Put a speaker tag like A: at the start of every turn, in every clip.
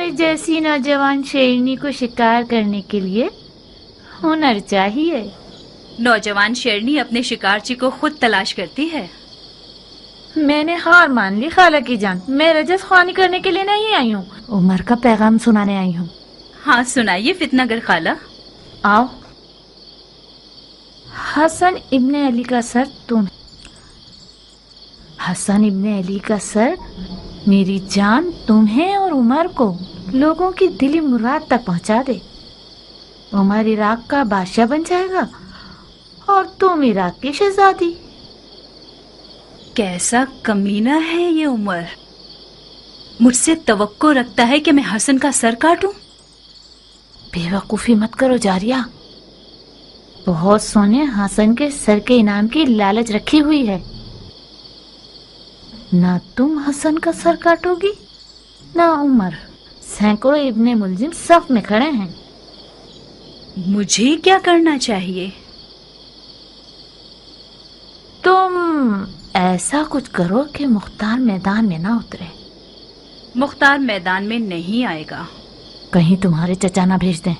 A: तुम्हारे जैसी नौजवान शेरनी को शिकार करने के लिए हुनर चाहिए।
B: नौजवान शेरनी अपने शिकारची को खुद तलाश करती है।
A: मैंने हार मान ली खाला की जान, मैं रजस ख्वानी करने के लिए नहीं आई हूँ, उमर का पैगाम सुनाने आई हूँ।
B: हाँ सुनाइए फितनागर खाला।
A: आओ। हसन इब्ने अली का सर तुम। हसन इब्ने अली का सर मेरी जान तुम्हें और उमर को लोगों की दिली मुराद तक पहुंचा दे। उमर इराक का बादशाह बन जाएगा और तुम इराक की शहजादी।
B: कैसा कमीना है ये उमर, मुझसे तवक्को रखता है कि मैं हसन का सर काटूं।
A: बेवकूफी मत करो जारिया, बहुत सोने हसन के सर के इनाम की लालच रखी हुई है। ना तुम हसन का सर काटोगी ना उमर। सैकड़ों इब्ने मुलजिम सफ में खड़े हैं।
B: मुझे क्या करना चाहिए?
A: तुम ऐसा कुछ करो कि मुख्तार मैदान में ना उतरे।
B: मुख्तार मैदान में नहीं आएगा।
A: कहीं तुम्हारे चचा ना भेज दें।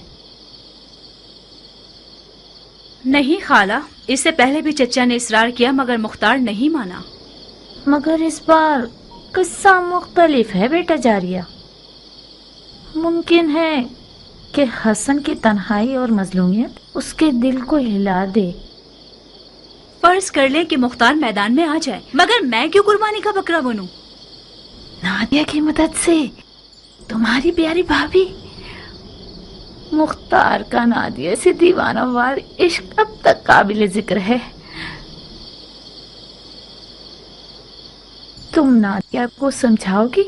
B: नहीं खाला, इससे पहले भी चचा ने इसरार किया मगर मुख्तार नहीं माना।
A: मगर इस बार किस्सा मुख्तलिफ है बेटा जारिया। मुमकिन है कि हसन की तन्हाई और मजलूमियत उसके दिल को हिला दे।
B: फर्ज कर ले कि मुख्तार मैदान में आ जाए, मगर मैं क्यों कुर्बानी का बकरा बनूं?
A: नादिया की मदद से तुम्हारी प्यारी भाभी। मुख्तार का नादिया से दीवाना वार इश्क अब तक काबिल जिक्र है। तुम नादिया को समझाओगी?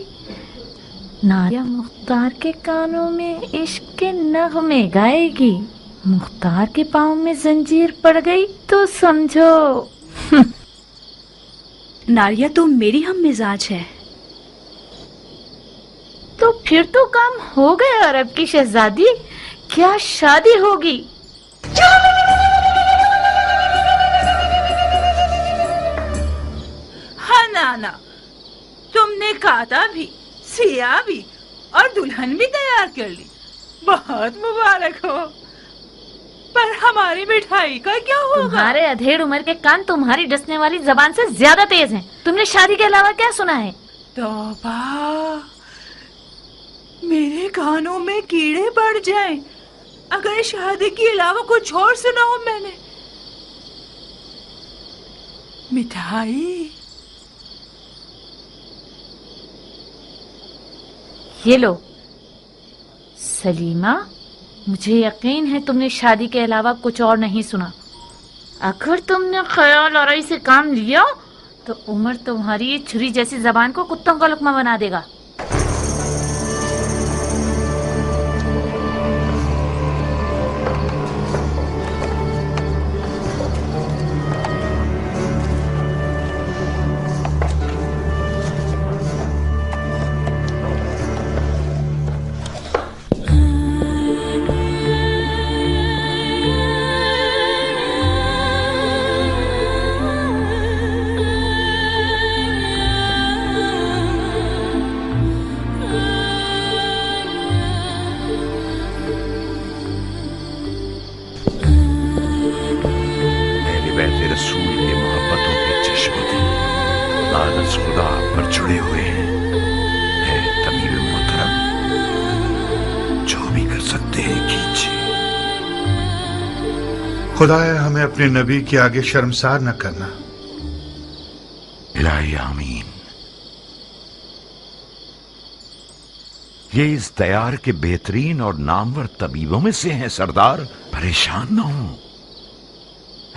A: नादिया मुख्तार के कानों में इश्क के नगमे गाएगी। मुख्तार के पाँव में जंजीर पड़ गई तो समझो।
B: नारिया तो मेरी हम मिजाज है।
A: तो फिर तो काम हो गया अरब की शहजादी, क्या शादी होगी।
C: हाँ नाना, तुमने काता भी, सिया भी और दुल्हन भी तैयार कर ली। बहुत मुबारक हो। पर हमारी मिठाई का क्या होगा?
A: तुम्हारे अधेड़ उम्र के कान तुम्हारी डसने वाली जबान से ज्यादा तेज हैं। तुमने शादी के अलावा क्या सुना है?
C: तौबा, मेरे कानों में कीड़े पड़ जाएं अगर शादी के अलावा कुछ और सुना हो मैंने। मिठाई
A: ये लो सलीमा, मुझे यकीन है तुमने शादी के अलावा कुछ और नहीं सुना। अगर तुमने ख्याल आराई से काम लिया तो उमर तुम्हारी छुरी जैसी जबान को कुत्तों का लुकमा बना देगा।
D: रसूल के मोहब्बतों के चश्मे लानत खुदा पर जुड़े हुए हैं। है तमीम मोहतरम, जो भी कर सकते हैं कीजिए।
E: खुदाया हमें अपने नबी के आगे शर्मसार न करना।
D: इलाही आमीन। ये इस दयार के बेहतरीन और नामवर तबीबों में से हैं सरदार। परेशान न हो,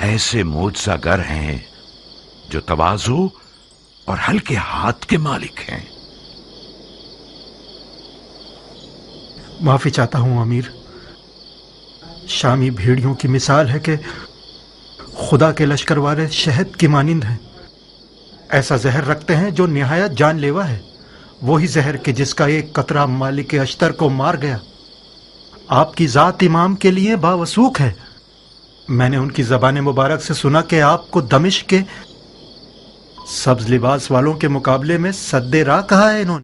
D: ऐसे मोजज़ागर हैं जो तवाज़ु और हल्के हाथ के मालिक हैं।
F: माफी चाहता हूं अमीर। शामी भेड़ियों की मिसाल है कि खुदा के लश्कर वाले शहद की मानिंद हैं। ऐसा जहर रखते हैं जो निहायत जानलेवा है। वही जहर कि जिसका एक कतरा मालिक अश्तर को मार गया। आपकी जात इमाम के लिए बावसूख है। मैंने उनकी ज़बान मुबारक से सुना कि आपको दमिश्क के सब्ज लिबास वालों के मुकाबले में सद्दे राह कहा है इन्होंने।